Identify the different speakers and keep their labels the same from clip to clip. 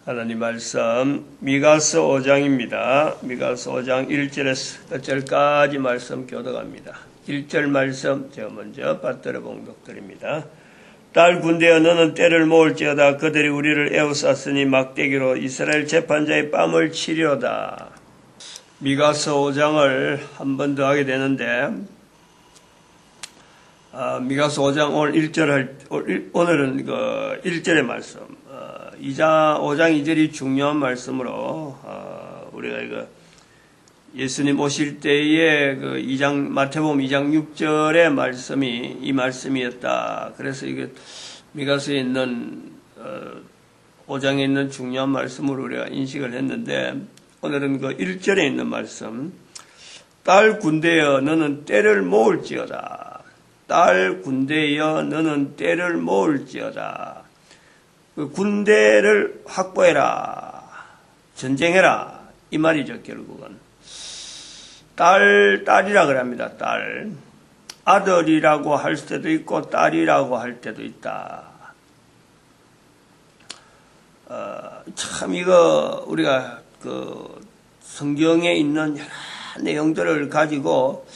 Speaker 1: 하나님 말씀 미가서 5장입니다. 미가서 5장 1절에서 끝절까지 말씀 교독합니다. 1절 말씀 제가 먼저 받들어 봉독드립니다. 딸 군대여 너는 때를 모을지어다. 그들이 우리를 에워쌌으니 막대기로 이스라엘 재판자의 뺨을 치려다. 미가서 5장을 한 번 더 하게 되는데 미가서 5장 오늘은 그 1절의 말씀 5장 2절이 중요한 말씀으로 우리가 이거 예수님 오실 때에 그 2장 마태복음 2장 6절의 말씀이 이 말씀이었다. 그래서 이게 미가서에 있는 5장에 있는 중요한 말씀으로 우리가 인식을 했는데 오늘은 그 1절에 있는 말씀 딸 군대여 너는 때를 모을지어다. 딸 군대여 너는 때를 모을지어다. 그 군대를 확보해라. 전쟁해라. 이 말이죠, 결국은. 딸이라 그럽니다, 딸. 아들이라고 할 때도 있고, 딸이라고 할 때도 있다. 참, 이거, 우리가 그 성경에 있는 여러 내용들을 가지고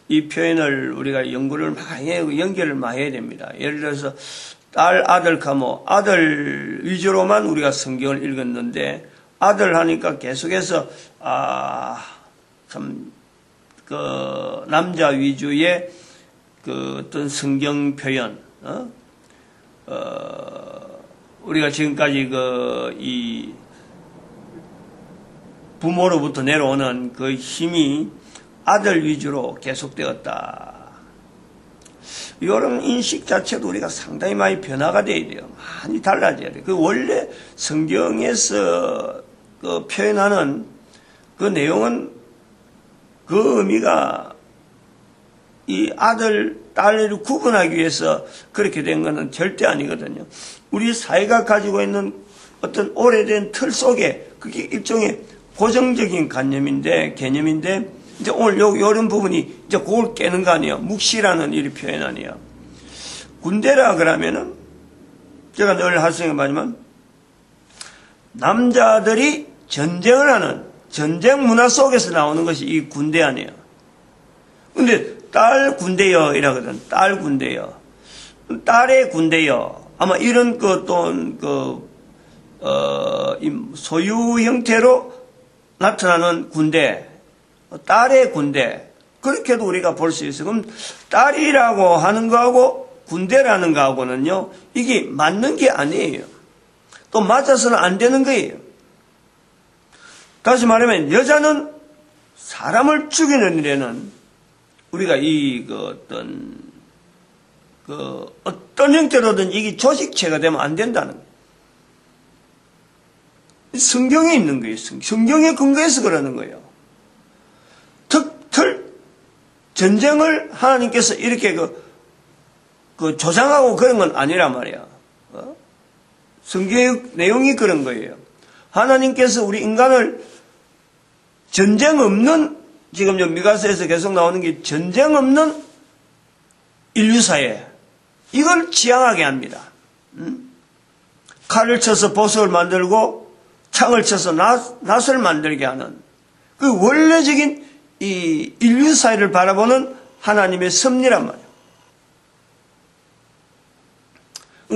Speaker 1: 이 표현을 우리가 연구를 많이 해요. 연결을 많이 해야 됩니다. 예를 들어서, 딸, 아들, 가모, 아들 위주로만 우리가 성경을 읽었는데, 아들 하니까 계속해서, 참, 남자 위주의 그 어떤 성경 표현, 우리가 지금까지 이 부모로부터 내려오는 그 힘이 아들 위주로 계속되었다. 이런 인식 자체도 우리가 상당히 많이 변화가 돼야 돼요. 많이 달라져야 돼요. 그 원래 성경에서 그 표현하는 그 내용은 그 의미가 이 아들, 딸을 구분하기 위해서 그렇게 된 것은 절대 아니거든요. 우리 사회가 가지고 있는 어떤 오래된 틀 속에 그게 일종의 고정적인 개념인데 이제 오늘 요런 부분이 이제 그걸 깨는 거 아니에요. 묵시라는 이 표현 아니에요. 군대라 그러면은 제가 늘 할생각 말하지만 남자들이 전쟁을 하는 전쟁 문화 속에서 나오는 것이 이 군대 아니에요. 근데 딸 군대여 이라거든. 딸 군대여. 딸의 군대여. 아마 이런 소유 형태로 나타나는 군대. 딸의 군대. 그렇게도 우리가 볼 수 있어요. 그럼 딸이라고 하는 거하고 군대라는 거하고는요, 이게 맞는 게 아니에요. 또 맞아서는 안 되는 거예요. 다시 말하면 여자는 사람을 죽이는 일에는 우리가 어떤 형태로든 이게 조직체가 되면 안 된다는 거예요. 성경에 있는 거예요. 성경에 근거해서 그러는 거예요. 전쟁을 하나님께서 이렇게 조장하고 그런 건 아니란 말이야. 성경의 내용이 그런 거예요. 하나님께서 우리 인간을 전쟁 없는, 지금 미가서에서 계속 나오는 게 전쟁 없는 인류사회, 이걸 지향하게 합니다. 칼을 쳐서 보석을 만들고 창을 쳐서 낫을 만들게 하는 그 원래적인 이 인류사회를 바라보는 하나님의 섭리란 말이에요.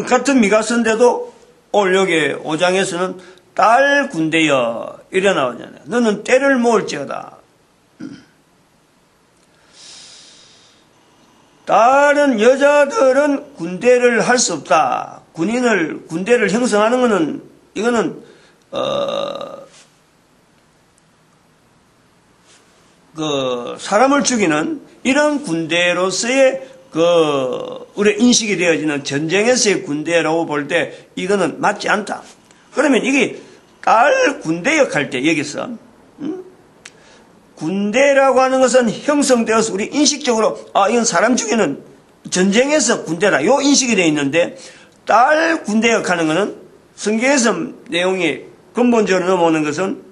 Speaker 1: 같은 미가서인데도 오늘 여기 5장에서는 딸 군대여 이래 나오잖아요. 너는 때를 모을지어다. 다른 여자들은 군대를 할 수 없다. 군대를 형성하는 것은 이거는 사람을 죽이는 이런 군대로서의 우리 인식이 되어지는 전쟁에서의 군대라고 볼 때 이거는 맞지 않다. 그러면 이게 딸 군대역 할 때 여기서 군대라고 하는 것은 형성되어서 우리 인식적으로 이건 사람 죽이는 전쟁에서 군대다 요 인식이 되어 있는데 딸 군대역 하는 것은 성경에서 내용이 근본적으로 넘어오는 것은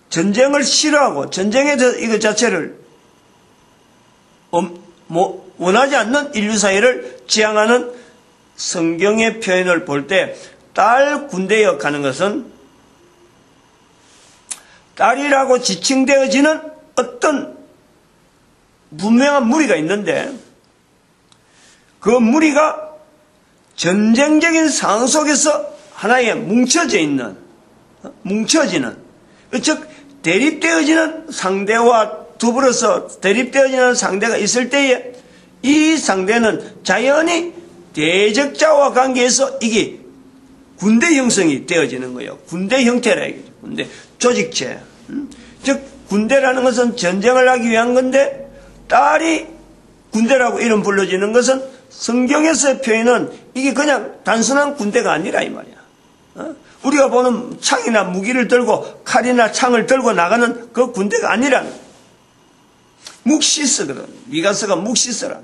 Speaker 1: 전쟁을 싫어하고 전쟁에 대해서 이것 자체를 원하지 않는 인류사회를 지향하는 성경의 표현을 볼 때 딸 군대역 하는 것은 딸이라고 지칭되어지는 어떤 분명한 무리가 있는데 그 무리가 전쟁적인 상황 속에서 하나의 뭉쳐지는 즉 대립되어지는 상대와 더불어서 대립되어지는 상대가 있을 때에 이 상대는 자연히 대적자와 관계에서 이게 군대 형성이 되어지는 거예요. 군대 형태라 이거죠. 군대 조직체. 즉 군대라는 것은 전쟁을 하기 위한 건데 딸이 군대라고 이름 불러지는 것은 성경에서의 표현은 이게 그냥 단순한 군대가 아니라 이 말이야. 우리가 보는 창이나 무기를 들고 칼이나 창을 들고 나가는 그 군대가 아니라 묵시스거든. 미가서가 묵시스라.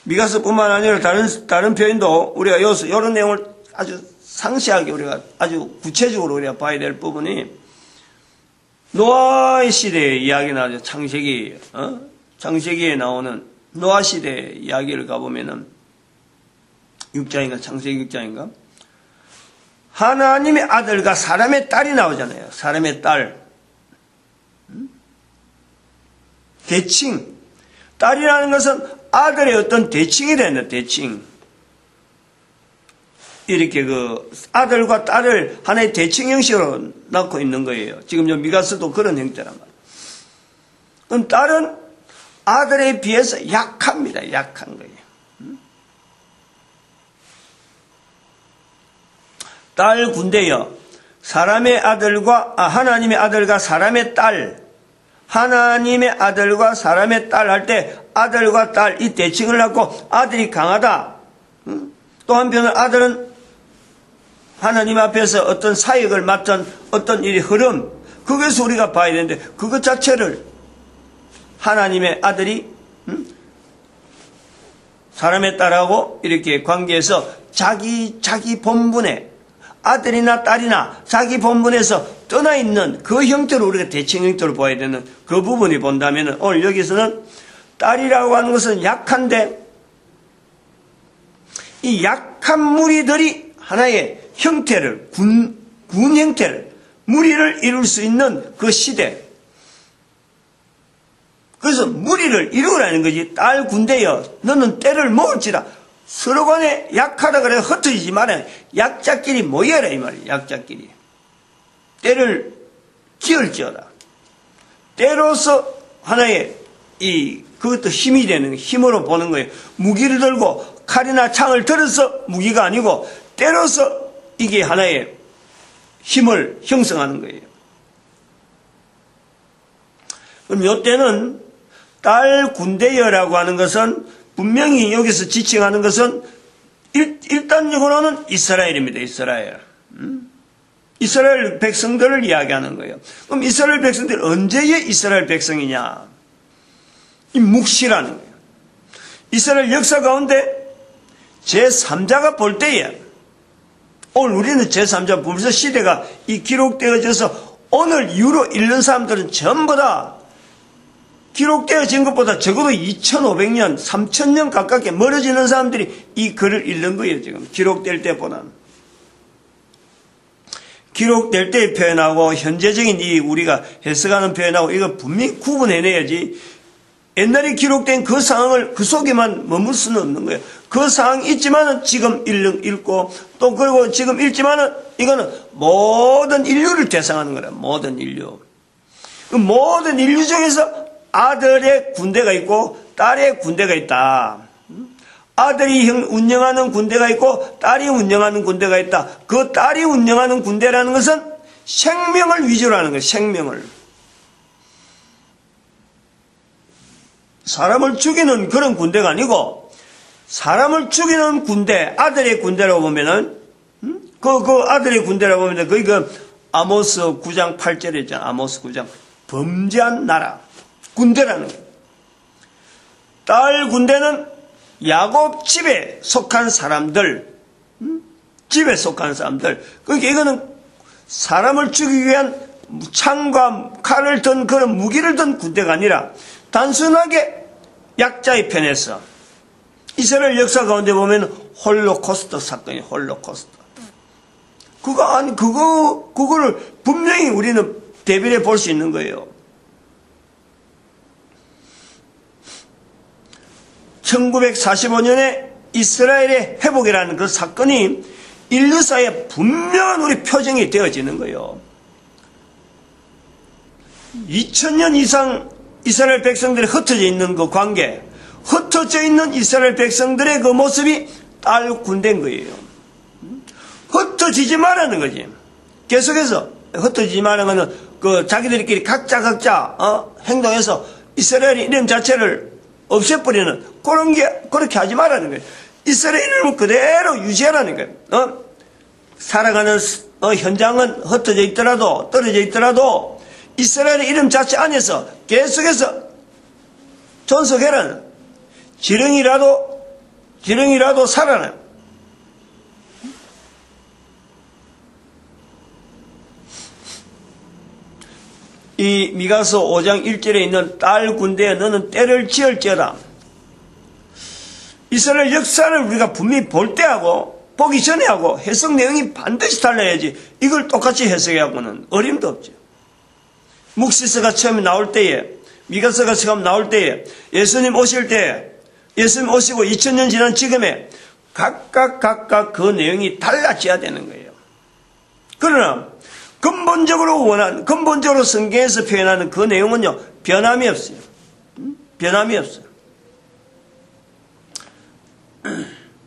Speaker 1: 미가서뿐만 아니라 다른 표현도 우리가 이런 내용을 아주 상세하게 우리가 아주 구체적으로 우리가 봐야 될 부분이 노아의 시대의 이야기 나오죠. 창세기에 나오는 노아 시대 이야기를 가보면은 6장인가 창세기 6장인가 하나님의 아들과 사람의 딸이 나오잖아요. 사람의 딸. 대칭. 딸이라는 것은 아들의 어떤 대칭이라는 대칭. 이렇게 그 아들과 딸을 하나의 대칭 형식으로 낳고 있는 거예요. 지금 미가서도 그런 형태란 말이에요. 그럼 딸은 아들에 비해서 약합니다. 약한 거예요. 딸 군대여 사람의 아들과 하나님의 아들과 사람의 딸 하나님의 아들과 사람의 딸 할 때 아들과 딸 이 대칭을 갖고 아들이 강하다. 또 한편은 아들은 하나님 앞에서 어떤 사역을 맡은 어떤 일의 흐름 그것을 우리가 봐야 되는데 그것 자체를 하나님의 아들이 사람의 딸하고 이렇게 관계해서 자기 본분에 아들이나 딸이나 자기 본분에서 떠나 있는 그 형태로 우리가 대칭 형태로 봐야 되는 그 부분이 본다면 오늘 여기서는 딸이라고 하는 것은 약한데 이 약한 무리들이 하나의 형태를 군 형태를 무리를 이룰 수 있는 그 시대 그래서 무리를 이루라는 거지. 딸 군대여 너는 때를 모을지라 서로 간에 약하다 그래 흩어지지 마라. 약자끼리 모여라 이 말이야. 약자끼리 때를 지을지어라. 때로서 하나의 그것도 힘이 되는 힘으로 보는 거예요. 무기를 들고 칼이나 창을 들어서 무기가 아니고 때로서 이게 하나의 힘을 형성하는 거예요. 그럼 이때는 딸 군대여라고 하는 것은 분명히 여기서 지칭하는 것은 일단적으로는 이스라엘입니다. 이스라엘 백성들을 이야기하는 거예요. 그럼 이스라엘 백성들 언제의 이스라엘 백성이냐? 이 묵시라는 거예요. 이스라엘 역사 가운데 제3자가 볼 때에 오늘 우리는 제3자 불서 시대가 이 기록되어져서 오늘 이후로 읽는 사람들은 전부 다 기록되어진 것보다 적어도 2500년, 3000년 가깝게 멀어지는 사람들이 이 글을 읽는 거예요. 지금 기록될 때보다는. 기록될 때 표현하고 현재적인 이 우리가 해석하는 표현하고 이거 분명히 구분해내야지 옛날에 기록된 그 상황을 그 속에만 머물 수는 없는 거예요. 그 상황이 있지만은 지금 읽고 또 그리고 지금 읽지만은 이거는 모든 인류를 대상하는 거라. 모든 인류. 그 모든 인류 중에서 아들의 군대가 있고 딸의 군대가 있다. 아들이 운영하는 군대가 있고 딸이 운영하는 군대가 있다. 그 딸이 운영하는 군대라는 것은 생명을 위주로 하는 거예요. 생명을. 사람을 죽이는 그런 군대가 아니고 사람을 죽이는 군대, 아들의 군대라고 보면은 그 아들의 군대라고 보면 거기 아모스 9장 8절에 있잖아. 아모스 9장 범죄한 나라 군대라는 거예요. 딸 군대는 야곱 집에 속한 사람들, 집에 속한 사람들. 그러니까 이거는 사람을 죽이기 위한 창과 칼을 든 그런 무기를 든 군대가 아니라 단순하게 약자의 편에서 이스라엘 역사 가운데 보면 홀로코스트 사건이 홀로코스트. 그거를 분명히 우리는 대비해 볼 수 있는 거예요. 1945년에 이스라엘의 회복이라는 그 사건이 인류사에 분명한 우리 표정이 되어지는 거예요. 2000년 이상 이스라엘 백성들이 흩어져 있는 그 관계, 흩어져 있는 이스라엘 백성들의 그 모습이 딸 군대인 거예요. 흩어지지 말라는 거지. 계속해서 흩어지지 말라는 거는 그 자기들끼리 각자 행동해서 이스라엘의 이름 자체를 없애버리는 그런 게 그렇게 하지 말라는 거예요. 이스라엘 이름을 그대로 유지하라는 거예요. 살아가는 현장은 흩어져 있더라도 떨어져 있더라도 이스라엘의 이름 자체 안에서 계속해서 존속해라는 지렁이라도 살아나요. 이 미가서 5장 1절에 있는 딸 군대에 너는 때를 지을지어다. 이스라엘 역사를 우리가 분명히 볼 때 하고 보기 전에 하고 해석 내용이 반드시 달라야지 이걸 똑같이 해석하고는 어림도 없죠. 묵시서가 처음에 나올 때에 미가서가 처음 나올 때에 예수님 오실 때 예수님 오시고 2000년 지난 지금에 각각 그 내용이 달라져야 되는 거예요. 그러나 근본적으로 성경에서 표현하는 그 내용은요, 변함이 없어요. 변함이 없어요.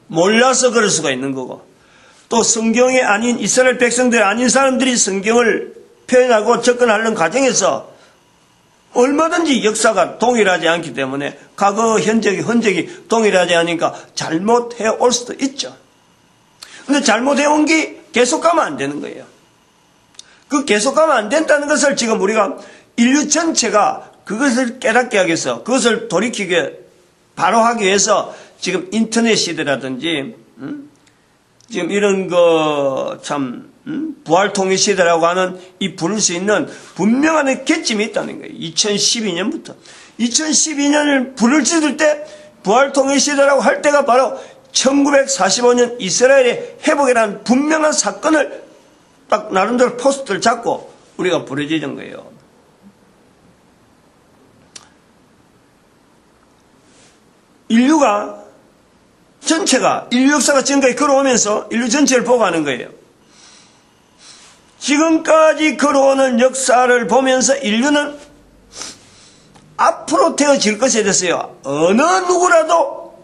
Speaker 1: 몰라서 그럴 수가 있는 거고, 또 성경이 아닌 이스라엘 백성들 아닌 사람들이 성경을 표현하고 접근하는 과정에서 얼마든지 역사가 동일하지 않기 때문에 과거 흔적이 동일하지 않으니까 잘못해 올 수도 있죠. 근데 잘못해 온 게 계속 가면 안 되는 거예요. 그 계속 가면 안 된다는 것을 지금 우리가 인류 전체가 그것을 깨닫게 하기 위해서 그것을 돌이키게 바로 하기 위해서 지금 인터넷 시대라든지 지금 이런 부활통일 시대라고 하는 이 부를 수 있는 분명한 계점이 있다는 거예요. 2012년부터 2012년을 불을 찢을 때 부활통일 시대라고 할 때가 바로 1945년 이스라엘의 회복이라는 분명한 사건을 딱 나름대로 포스트를 잡고 우리가 부르짖은 거예요. 인류가 전체가 인류 역사가 지금까지 걸어오면서 인류 전체를 보고 가는 거예요. 지금까지 걸어오는 역사를 보면서 인류는 앞으로 되어질 것에 대해서요, 어느 누구라도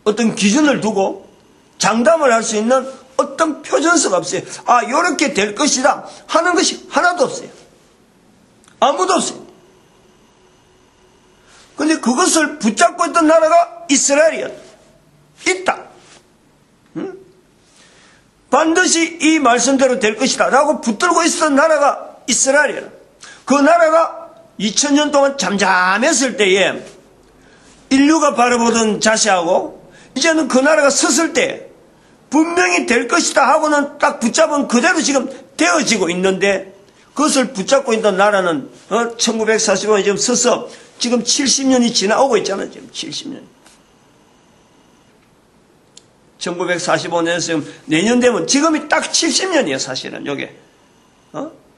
Speaker 1: 어떤 기준을 두고 장담을 할 수 있는 어떤 표준서가 없어요. 요렇게 될 것이다 하는 것이 하나도 없어요. 아무도 없어요. 근데 그것을 붙잡고 있던 나라가 이스라엘이었다. 있다. 반드시 이 말씀대로 될 것이다 라고 붙들고 있었던 나라가 이스라엘이었다. 그 나라가 2000년 동안 잠잠했을 때에 인류가 바라보던 자세하고 이제는 그 나라가 섰을 때 분명히 될 것이다 하고는 딱 붙잡은 그대로 지금 되어지고 있는데 그것을 붙잡고 있던 나라는 1945년에 지금 서서 지금 70년이 지나오고 있잖아요. 지금 70년. 1945년에서 지금 내년 되면 지금이 딱 70년이에요. 사실은 요게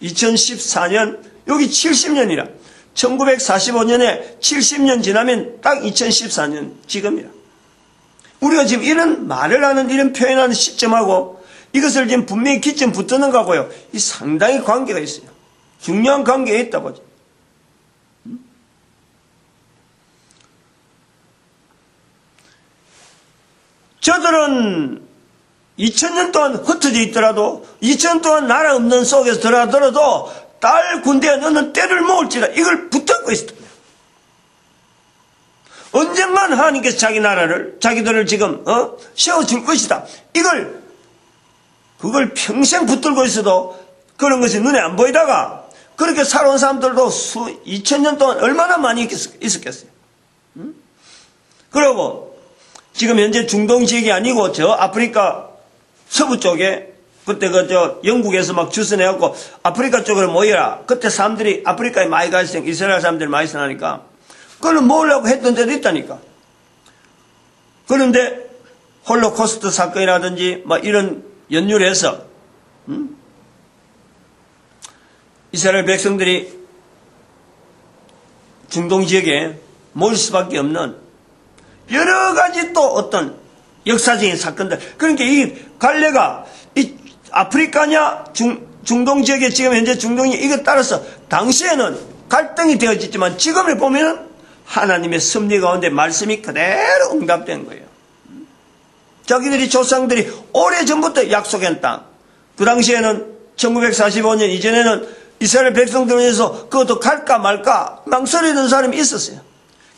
Speaker 1: 2014년 여기 70년이라 1945년에 70년 지나면 딱 2014년 지금이라. 우리가 지금 이런 말을 하는, 이런 표현하는 시점하고 이것을 지금 분명히 기점 붙드는 거고요. 이 상당히 관계가 있어요. 중요한 관계가 있다고. 저들은 2000년 동안 흩어져 있더라도 2000년 동안 나라 없는 속에서 들어가더라도 딸 군대에 너는 때를 모을지라 이걸 붙잡고 있었다. 언젠간 하나님께서 자기들을 지금 세워줄 것이다. 그걸 평생 붙들고 있어도 그런 것이 눈에 안 보이다가 그렇게 살아온 사람들도 2000년 동안 얼마나 많이 있었겠어요. 그리고 지금 현재 중동 지역이 아니고 저 아프리카 서부 쪽에 그때 영국에서 막 주선해갖고 아프리카 쪽으로 모여라. 그때 사람들이 아프리카에 많이 가 있으니까 이스라엘 사람들이 많이 있으니까 그걸 모으려고 했던 데도 있다니까. 그런데 홀로코스트 사건이라든지 막 이런 연유를 해서 이스라엘 백성들이 중동 지역에 모일 수밖에 없는 여러 가지 또 어떤 역사적인 사건들. 그러니까 이 갈래가 이 아프리카냐 중동 지역에 지금 현재 중동이 이것 따라서 당시에는 갈등이 되어졌지만 지금을 보면은 하나님의 섭리 가운데 말씀이 그대로 응답된 거예요. 자기들이 조상들이 오래전부터 약속한 땅. 그 당시에는 1945년 이전에는 이스라엘 백성들을 위해서 그것도 갈까 말까 망설이던 사람이 있었어요.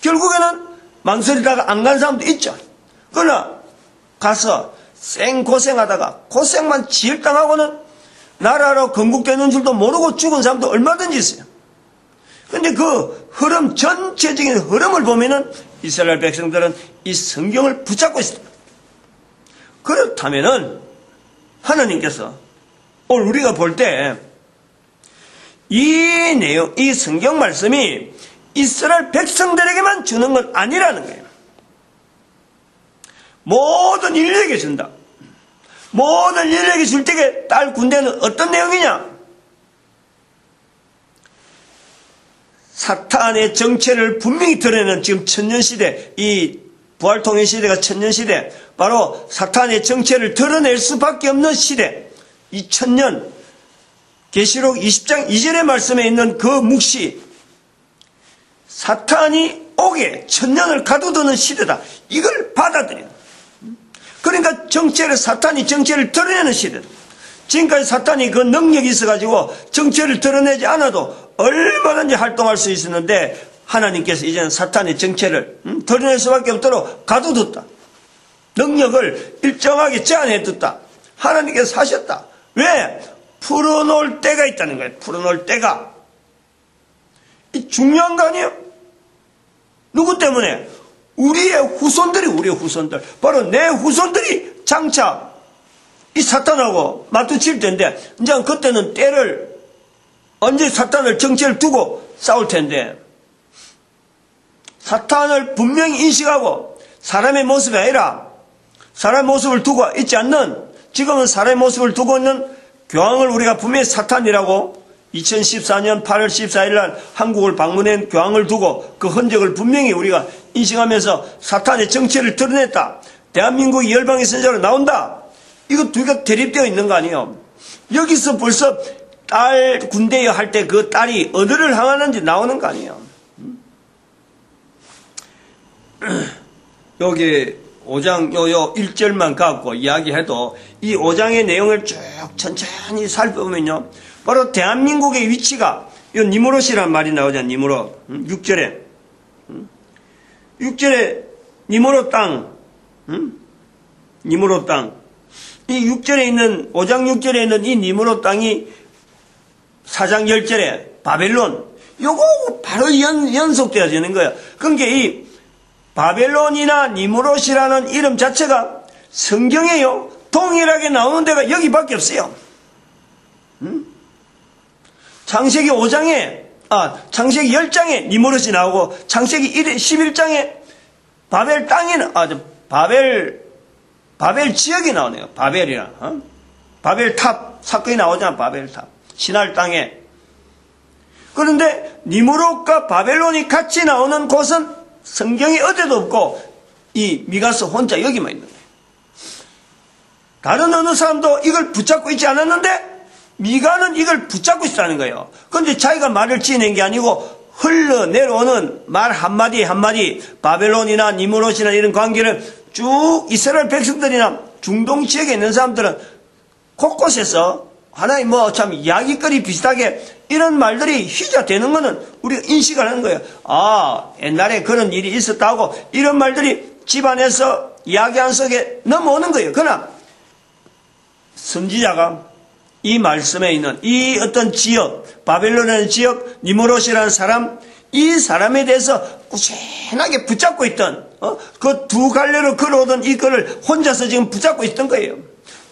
Speaker 1: 결국에는 망설이다가 안 간 사람도 있죠. 그러나 가서 생고생하다가 고생만 지을당하고는 나라로 건국되는 줄도 모르고 죽은 사람도 얼마든지 있어요. 근데 그 흐름, 전체적인 흐름을 보면은 이스라엘 백성들은 이 성경을 붙잡고 있습니다. 그렇다면은 하나님께서 오늘 우리가 볼 때 이 내용, 이 성경 말씀이 이스라엘 백성들에게만 주는 건 아니라는 거예요. 모든 인류에게 준다. 모든 인류에게 줄 때에 딸 군대는 어떤 내용이냐? 사탄의 정체를 분명히 드러내는 지금 천년시대, 이 부활통일 시대가 천년시대, 바로 사탄의 정체를 드러낼 수밖에 없는 시대, 이 천년, 계시록 20장 2절의 말씀에 있는 그 묵시, 사탄이 오게 천년을 가두드는 시대다. 이걸 받아들여요. 그러니까 사탄이 정체를 드러내는 시대다. 지금까지 사탄이 그 능력이 있어가지고 정체를 드러내지 않아도 얼마든지 활동할 수 있었는데 하나님께서 이제는 사탄의 정체를 드러낼 수밖에 없도록 가두뒀다. 능력을 일정하게 제한해뒀다. 하나님께서 하셨다. 왜? 풀어놓을 때가 있다는 거예요. 풀어놓을 때가. 이 중요한 거 아니에요? 누구 때문에? 우리의 후손들. 바로 내 후손들이 장차 이 사탄하고 맞붙일 텐데, 이제 그때는 때를, 언제 사탄을 정체를 두고 싸울 텐데, 사탄을 분명히 인식하고 사람의 모습이 아니라 사람의 모습을 두고 있지 않는, 지금은 사람의 모습을 두고 있는 교황을 우리가 분명히 사탄이라고 2014년 8월 14일 날 한국을 방문한 교황을 두고 그 흔적을 분명히 우리가 인식하면서 사탄의 정체를 드러냈다. 대한민국이 열방의 선지자로 나온다. 이거 두 개가 대립되어 있는 거 아니에요? 여기서 벌써 딸 군대에 할 때 그 딸이 어디를 향하는지 나오는 거 아니에요? 여기 5장 요 1절만 갖고 이야기해도 이 5장의 내용을 쭉 천천히 살펴보면요, 바로 대한민국의 위치가 요 니무롯이라는 말이 나오잖아요. 니무롯 6절에 니무롯 땅, 니무롯 땅. 이 6절에 있는 5장 6절에 있는 이 니무롯 땅이 4장 10절에 바벨론, 요거 바로 연속되어지는 거예요. 그러니까 이 바벨론이나 니무롯이라는 이름 자체가 성경에요 동일하게 나오는 데가 여기밖에 없어요. 창세기 5장에 창세기 10장에 니무롯이 나오고 창세기 11장에 바벨 땅에는 바벨 지역이 나오네요. 바벨이랑 바벨 탑 사건이 나오잖아. 바벨 탑 신할 땅에. 그런데 니무롯과 바벨론이 같이 나오는 곳은 성경이 어디도 없고 이 미가서 혼자 여기만 있는 거예요. 다른 어느 사람도 이걸 붙잡고 있지 않았는데 미가는 이걸 붙잡고 있다는 거예요. 그런데 자기가 말을 지어낸 게 아니고 흘러내려오는 말 한마디 한마디, 바벨론이나 니무롯이나 이런 관계를 쭉 이스라엘 백성들이나 중동 지역에 있는 사람들은 곳곳에서 하나의 참 이야기거리 비슷하게 이런 말들이 휘저되는 거는 우리가 인식하는 거예요. 옛날에 그런 일이 있었다 하고 이런 말들이 집안에서 이야기한 속에 넘어오는 거예요. 그러나 선지자가 이 말씀에 있는 이 어떤 지역, 바벨론이라는 지역, 니무롯이라는 사람, 이 사람에 대해서 꾸준하게 붙잡고 있던 그 두 갈래로 걸어오던 이거를 혼자서 지금 붙잡고 있던 거예요.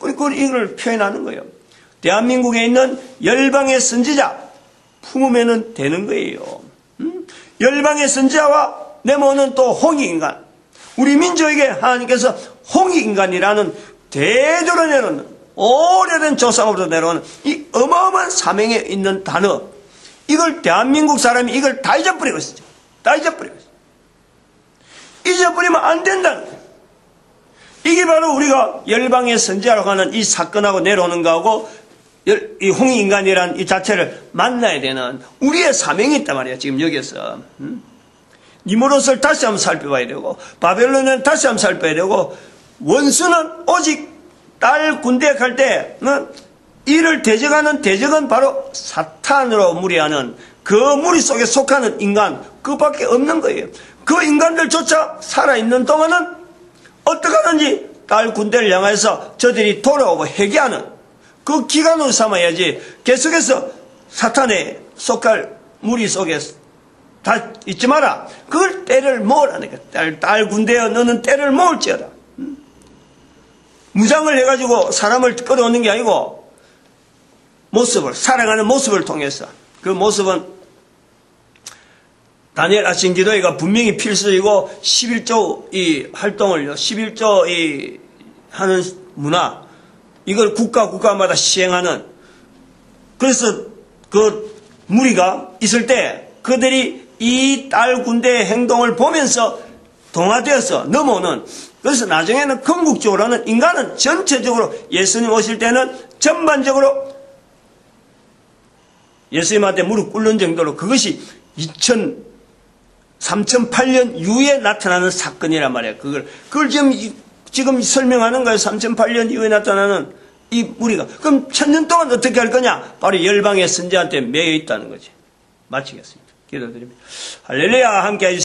Speaker 1: 그리고 이걸 표현하는 거예요. 대한민국에 있는 열방의 선지자 품으면 되는 거예요. 열방의 선지자와 내모는 또 홍익인간, 우리 민족에게 하나님께서 홍익인간이라는 대조로 내놓는 오래된 조상으로부터 내려오는 이 어마어마한 사명에 있는 단어, 이걸 대한민국 사람이 이걸 다 잊어버리고 있었죠. 다 잊어버리고 있어요. 잊어버리면 안 된다는 거예요. 이게 바로 우리가 열방의 선지자라고 하는 이 사건하고 내려오는 거하고 이 홍익인간이라는 이 자체를 만나야 되는 우리의 사명이 있단 말이야. 지금 여기서 니무롯을 다시 한번 살펴봐야 되고 바벨론을 다시 한번 살펴봐야 되고 원수는 오직 딸 군대에 갈 때 이를 대적하는 대적은 바로 사탄으로 무리하는 그 무리 속에 속하는 인간 그밖에 없는 거예요. 그 인간들조차 살아있는 동안은 어떻게 하는지 딸 군대를 향해서 저들이 돌아오고 회개하는 그 기간으로 삼아야지 계속해서 사탄에 속할 무리 속에 다 잊지 마라. 그걸 때를 모으라는 거야. 딸 군대여 너는 때를 모을지어다. 무장을 해가지고 사람을 끌어오는 게 아니고 모습을 살아가는 모습을 통해서 그 모습은 다니엘 아침 기도회가 분명히 필수이고 11조 이 활동을요 11조 이 하는 문화 이걸 국가마다 시행하는 그래서 그 무리가 있을 때 그들이 이 딸 군대의 행동을 보면서 동화되어서 넘어오는 그래서 나중에는 궁극적으로는 인간은 전체적으로 예수님 오실 때는 전반적으로 예수님한테 무릎 꿇는 정도로 그것이 3008년 이후에 나타나는 사건이란 말이에요. 그걸 지금 설명하는 거예요. 3008년 이후에 나타나는 이 무리가. 그럼 1000년 동안 어떻게 할 거냐? 바로 열방의 선지자한테 매여 있다는 거지. 마치겠습니다. 기도드립니다. 할렐루야 함께 해주세요.